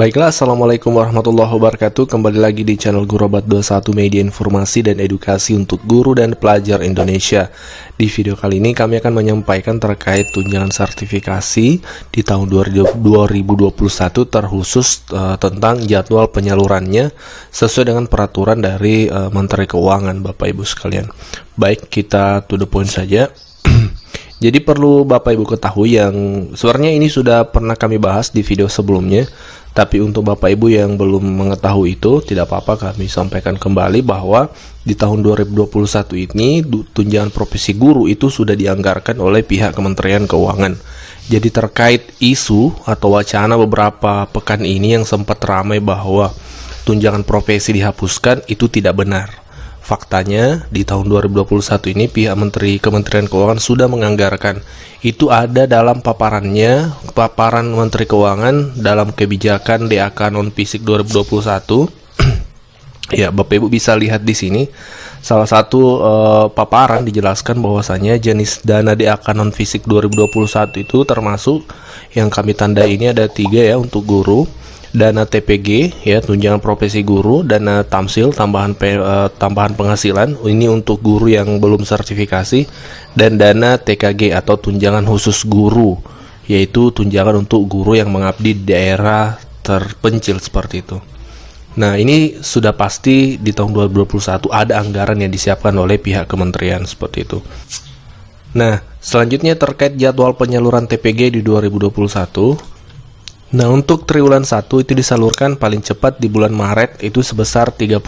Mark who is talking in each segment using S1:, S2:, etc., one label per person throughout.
S1: Baiklah, Assalamualaikum warahmatullahi wabarakatuh. Kembali lagi di channel Gurobat21, media informasi dan edukasi untuk guru dan pelajar Indonesia. Di video kali ini kami akan menyampaikan terkait tunjangan sertifikasi di tahun 2021 terkhusus tentang jadwal penyalurannya sesuai dengan peraturan dari Menteri Keuangan, Bapak Ibu sekalian. Baik, kita to the point saja. Jadi perlu Bapak Ibu ketahui yang sebenarnya ini sudah pernah kami bahas di video sebelumnya. Tapi untuk Bapak Ibu yang belum mengetahui itu, tidak apa-apa, kami sampaikan kembali bahwa di tahun 2021 ini tunjangan profesi guru itu sudah dianggarkan oleh pihak Kementerian Keuangan. Jadi terkait isu atau wacana beberapa pekan ini yang sempat ramai bahwa tunjangan profesi dihapuskan, itu tidak benar. Faktanya di tahun 2021 ini pihak Kementerian Keuangan sudah menganggarkan. Itu ada dalam paparan Menteri Keuangan dalam kebijakan DAK non-fisik 2021. Ya, Bapak Ibu bisa lihat di sini. Salah satu paparan dijelaskan bahwasanya jenis dana DAK non-fisik 2021 itu termasuk yang kami tandai ini ada 3 ya untuk guru. Dana TPG ya, tunjangan profesi guru, dana tamsil tambahan penghasilan ini untuk guru yang belum sertifikasi, dan dana TKG atau tunjangan khusus guru, yaitu tunjangan untuk guru yang mengabdi di daerah terpencil seperti itu. Nah, ini sudah pasti di tahun 2021 ada anggaran yang disiapkan oleh pihak kementerian seperti itu. Nah, selanjutnya terkait jadwal penyaluran TPG di 2021. Nah, untuk triwulan 1 itu disalurkan paling cepat di bulan Maret itu sebesar 30%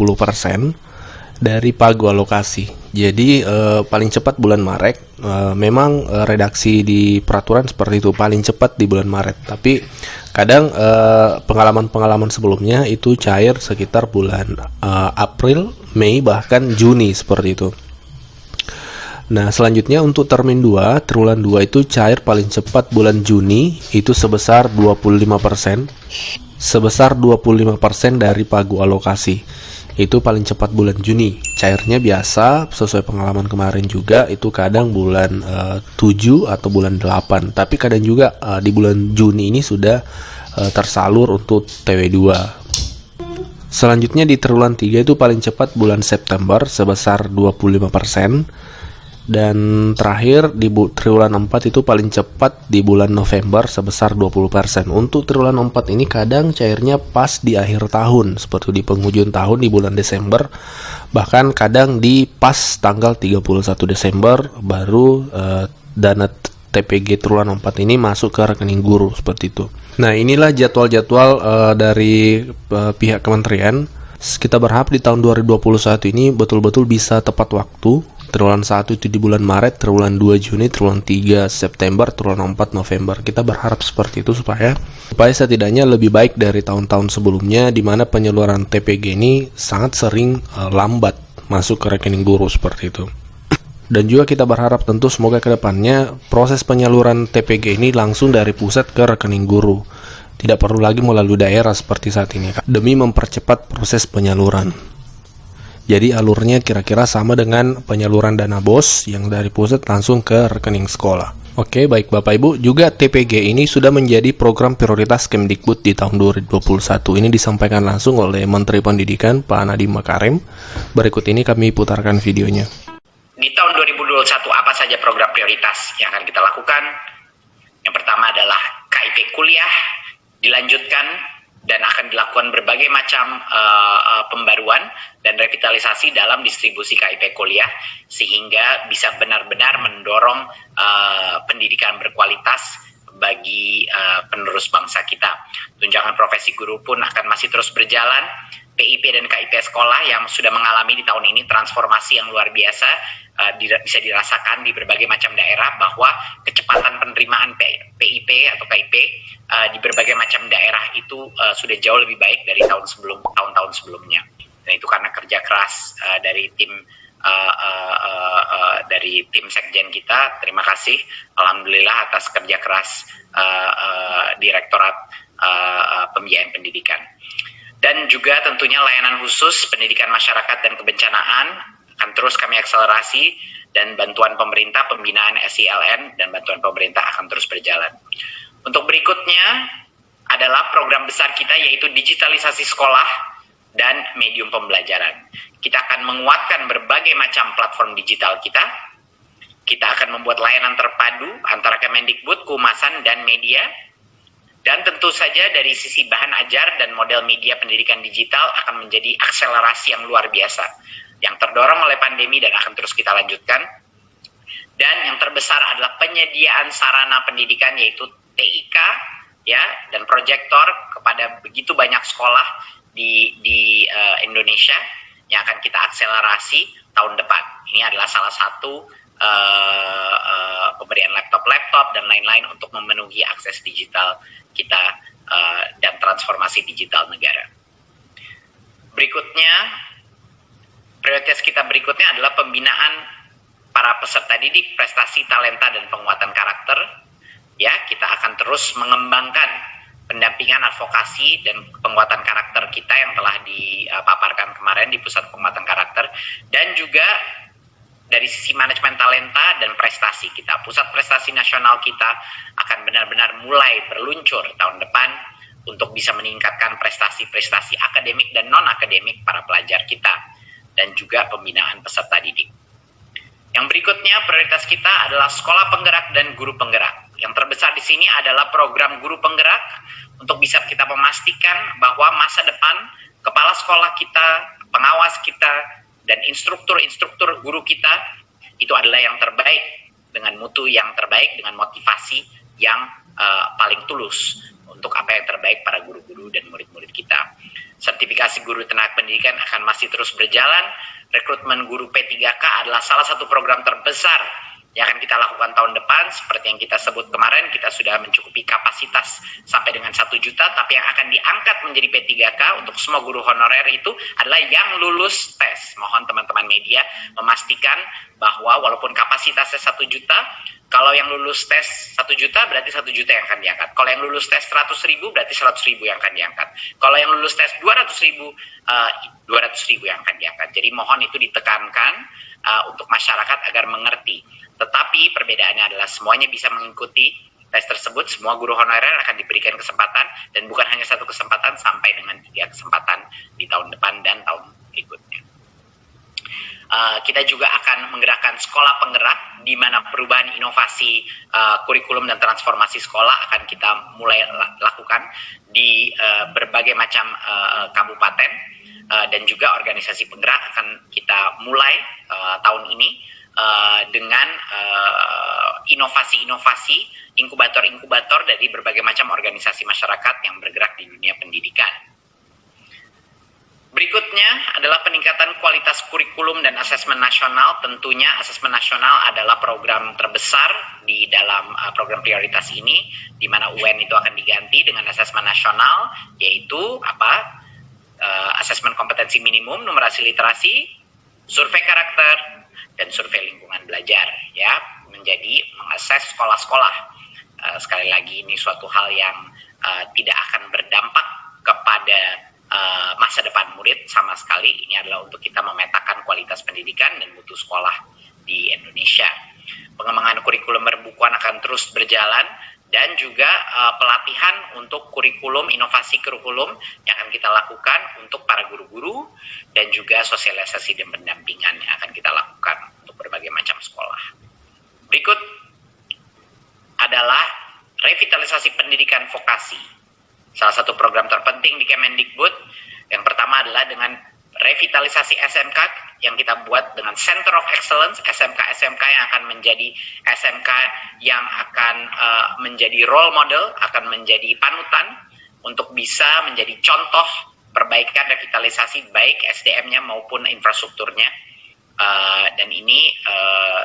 S1: dari pagu alokasi. Jadi paling cepat bulan Maret. Memang redaksi di peraturan seperti itu, paling cepat di bulan Maret. Tapi kadang pengalaman-pengalaman sebelumnya itu cair sekitar bulan April, Mei, bahkan Juni seperti itu. Nah, selanjutnya untuk termin 2, triwulan 2 itu cair paling cepat bulan Juni, itu sebesar 25%. Sebesar 25% dari pagu alokasi. Itu paling cepat bulan Juni. Cairnya biasa, sesuai pengalaman kemarin juga, itu kadang bulan 7 atau bulan 8. Tapi kadang juga di bulan Juni ini sudah tersalur untuk TW2. Selanjutnya di triwulan 3 itu paling cepat bulan September sebesar 25%. Dan terakhir di triwulan 4 itu paling cepat di bulan November sebesar 20%. Untuk triwulan 4 ini kadang cairnya pas di akhir tahun, seperti di penghujung tahun di bulan Desember. Bahkan kadang di pas tanggal 31 Desember baru dana TPG triwulan 4 ini masuk ke rekening guru seperti itu. Nah, inilah jadwal-jadwal dari pihak kementerian. Kita berharap di tahun 2021 ini betul-betul bisa tepat waktu. Triwulan 1 itu di bulan Maret, triwulan 2 Juni, triwulan 3 September, triwulan 4 November. Kita berharap seperti itu supaya setidaknya lebih baik dari tahun-tahun sebelumnya di mana penyaluran TPG ini sangat sering lambat masuk ke rekening guru seperti itu. Dan juga kita berharap tentu semoga ke depannya proses penyaluran TPG ini langsung dari pusat ke rekening guru. Tidak perlu lagi melalui daerah seperti saat ini demi mempercepat proses penyaluran. Jadi alurnya kira-kira sama dengan penyaluran dana BOS yang dari pusat langsung ke rekening sekolah. Oke, baik Bapak Ibu, juga TPG ini sudah menjadi program prioritas Kemdikbud di tahun 2021. Ini disampaikan langsung oleh Menteri Pendidikan Pak Nadiem Makarim. Berikut ini kami putarkan videonya.
S2: Di tahun 2021 apa saja program prioritas yang akan kita lakukan? Yang pertama adalah KIP kuliah dilanjutkan dan akan dilakukan berbagai macam pembaruan dan revitalisasi dalam distribusi KIP kuliah sehingga bisa benar-benar mendorong pendidikan berkualitas bagi penerus bangsa kita. Tunjangan profesi guru pun akan masih terus berjalan. PIP dan KIP sekolah yang sudah mengalami di tahun ini transformasi yang luar biasa bisa dirasakan di berbagai macam daerah bahwa kecepatan penerimaan PIP atau KIP di berbagai macam daerah itu sudah jauh lebih baik dari tahun-tahun sebelumnya. Dan itu karena kerja keras dari tim sekjen kita. Terima kasih, alhamdulillah atas kerja keras Direktorat Pembiayaan Pendidikan. Dan juga tentunya layanan khusus pendidikan masyarakat dan kebencanaan akan terus kami akselerasi, dan bantuan pemerintah, pembinaan SILN dan bantuan pemerintah akan terus berjalan. Untuk berikutnya adalah program besar kita, yaitu digitalisasi sekolah dan medium pembelajaran. Kita akan menguatkan berbagai macam platform digital kita. Kita akan membuat layanan terpadu antara Kemendikbud, Kehumasan, dan media. Dan tentu saja dari sisi bahan ajar dan model media pendidikan digital akan menjadi akselerasi yang luar biasa, yang terdorong oleh pandemi dan akan terus kita lanjutkan. Dan yang terbesar adalah penyediaan sarana pendidikan, yaitu TIK, ya, dan proyektor kepada begitu banyak sekolah di Indonesia yang akan kita akselerasi tahun depan. Ini adalah salah satu pemberian laptop dan lain-lain untuk memenuhi akses digital kita dan transformasi digital negara. Berikutnya, prioritas kita berikutnya adalah pembinaan para peserta didik, prestasi, talenta, dan penguatan karakter. Ya, kita akan terus mengembangkan pendampingan, advokasi, dan penguatan karakter kita yang telah dipaparkan kemarin di Pusat Penguatan Karakter, dan juga dari sisi manajemen talenta dan prestasi kita. Pusat Prestasi Nasional kita akan benar-benar mulai berluncur tahun depan untuk bisa meningkatkan prestasi-prestasi akademik dan non-akademik para pelajar kita, dan juga pembinaan peserta didik. Yang berikutnya, prioritas kita adalah sekolah penggerak dan guru penggerak. Yang terbesar di sini adalah program guru penggerak untuk bisa kita memastikan bahwa masa depan kepala sekolah kita, pengawas kita, dan instruktur guru kita itu adalah yang terbaik, dengan mutu yang terbaik, dengan motivasi yang paling tulus untuk apa yang terbaik para guru-guru dan murid-murid kita. Sertifikasi guru tenaga pendidikan akan masih terus berjalan. Rekrutmen guru P3K adalah salah satu program terbesar yang akan kita lakukan tahun depan. Seperti yang kita sebut kemarin, kita sudah mencukupi kapasitas sampai dengan 1 juta, tapi yang akan diangkat menjadi P3K untuk semua guru honorer itu adalah yang lulus tes. Mohon teman-teman media memastikan bahwa walaupun kapasitasnya 1 juta, kalau yang lulus tes 1 juta berarti 1 juta yang akan diangkat. Kalau yang lulus tes 100.000 berarti 100.000 yang akan diangkat. Kalau yang lulus tes 200.000, 200.000 yang akan diangkat. Jadi mohon itu ditekankan untuk masyarakat agar mengerti. Tetapi perbedaannya adalah semuanya bisa mengikuti tes tersebut. Semua guru honorer akan diberikan kesempatan, dan bukan hanya 1 kesempatan, sampai dengan 3 kesempatan di tahun depan dan tahun berikutnya. Kita juga akan menggerakkan sekolah penggerak, di mana perubahan inovasi kurikulum dan transformasi sekolah akan kita mulai lakukan di berbagai macam kabupaten, dan juga organisasi penggerak akan kita mulai tahun ini dengan inovasi-inovasi, inkubator-inkubator dari berbagai macam organisasi masyarakat yang bergerak di dunia pendidikan. Berikutnya adalah peningkatan kualitas kurikulum dan asesmen nasional. Tentunya asesmen nasional adalah program terbesar di dalam program prioritas ini, di mana UN itu akan diganti dengan asesmen nasional, yaitu asesmen kompetensi minimum, numerasi literasi, survei karakter, dan survei lingkungan belajar, ya, menjadi mengakses sekolah-sekolah. Sekali lagi, ini suatu hal yang tidak akan berdampak kepada masa depan murid sama sekali. Ini adalah untuk kita memetakan kualitas pendidikan dan mutu sekolah di Indonesia. Pengembangan kurikulum perbukuan akan terus berjalan, dan juga pelatihan untuk kurikulum, inovasi kurikulum yang akan kita lakukan untuk para guru-guru, dan juga sosialisasi dan pendampingan yang akan kita lakukan untuk berbagai macam sekolah. Berikut adalah revitalisasi pendidikan vokasi. Salah satu program terpenting di Kemendikbud, yang pertama adalah dengan revitalisasi SMK yang kita buat dengan Center of Excellence, SMK-SMK yang akan menjadi SMK yang akan menjadi role model, akan menjadi panutan untuk bisa menjadi contoh perbaikan revitalisasi baik SDM-nya maupun infrastrukturnya. Dan ini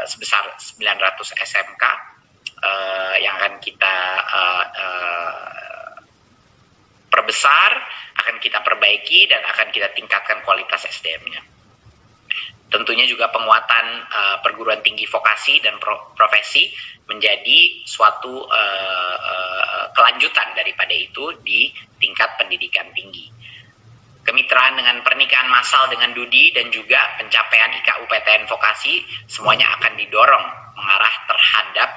S2: sebesar 900 SMK yang akan kita perbesar, akan kita perbaiki, dan akan kita tingkatkan kualitas SDM-nya. Tentunya juga penguatan perguruan tinggi vokasi dan profesi menjadi suatu kelanjutan daripada itu di tingkat pendidikan tinggi. Kemitraan dengan pernikahan massal dengan Dudi dan juga pencapaian IKU PTN vokasi semuanya akan didorong mengarah terhadap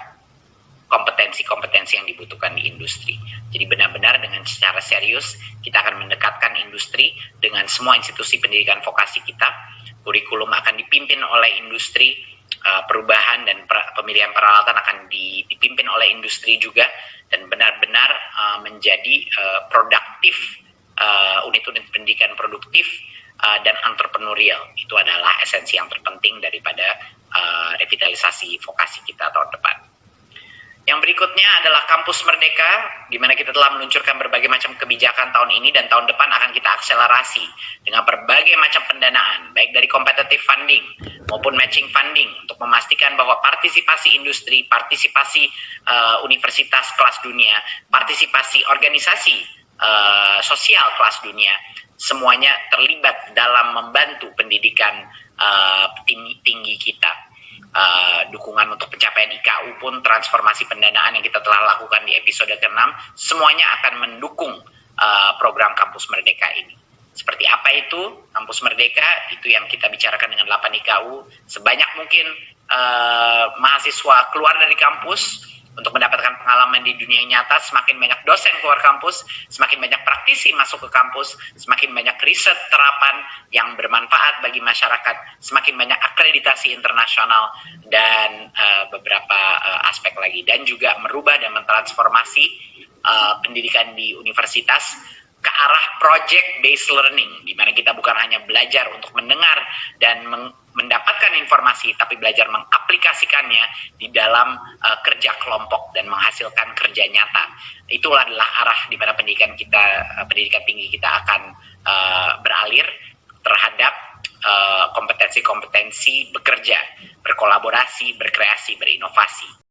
S2: kompetensi-kompetensi yang dibutuhkan di industri. Jadi benar-benar dengan secara serius kita akan mendekatkan industri dengan semua institusi pendidikan vokasi kita. Kurikulum akan dipimpin oleh industri, perubahan dan pemilihan peralatan akan dipimpin oleh industri juga, dan benar-benar menjadi produktif, unit-unit pendidikan produktif dan entrepreneurial. Itu adalah esensi yang terpenting daripada revitalisasi vokasi kita tahun depan. Yang berikutnya adalah Kampus Merdeka, di mana kita telah meluncurkan berbagai macam kebijakan tahun ini, dan tahun depan akan kita akselerasi dengan berbagai macam pendanaan, baik dari competitive funding maupun matching funding, untuk memastikan bahwa partisipasi industri, partisipasi universitas kelas dunia, partisipasi organisasi sosial kelas dunia, semuanya terlibat dalam membantu pendidikan tinggi kita. Dukungan untuk pencapaian IKU pun, transformasi pendanaan yang kita telah lakukan di episode ke-6, semuanya akan mendukung program Kampus Merdeka ini. Seperti apa itu Kampus Merdeka? Itu yang kita bicarakan dengan 8 IKU. Sebanyak mungkin mahasiswa keluar dari kampus untuk mendapatkan pengalaman di dunia nyata. Semakin banyak dosen keluar kampus, semakin banyak praktisi masuk ke kampus, semakin banyak riset terapan yang bermanfaat bagi masyarakat, semakin banyak akreditasi internasional, dan beberapa aspek lagi. Dan juga merubah dan mentransformasi pendidikan di universitas ke arah project based learning, di mana kita bukan hanya belajar untuk mendengar dan mendapatkan informasi, tapi belajar mengaplikasikannya di dalam kerja kelompok dan menghasilkan kerja nyata. Itulah adalah arah di mana pendidikan tinggi kita akan beralir terhadap kompetensi-kompetensi bekerja, berkolaborasi, berkreasi, berinovasi.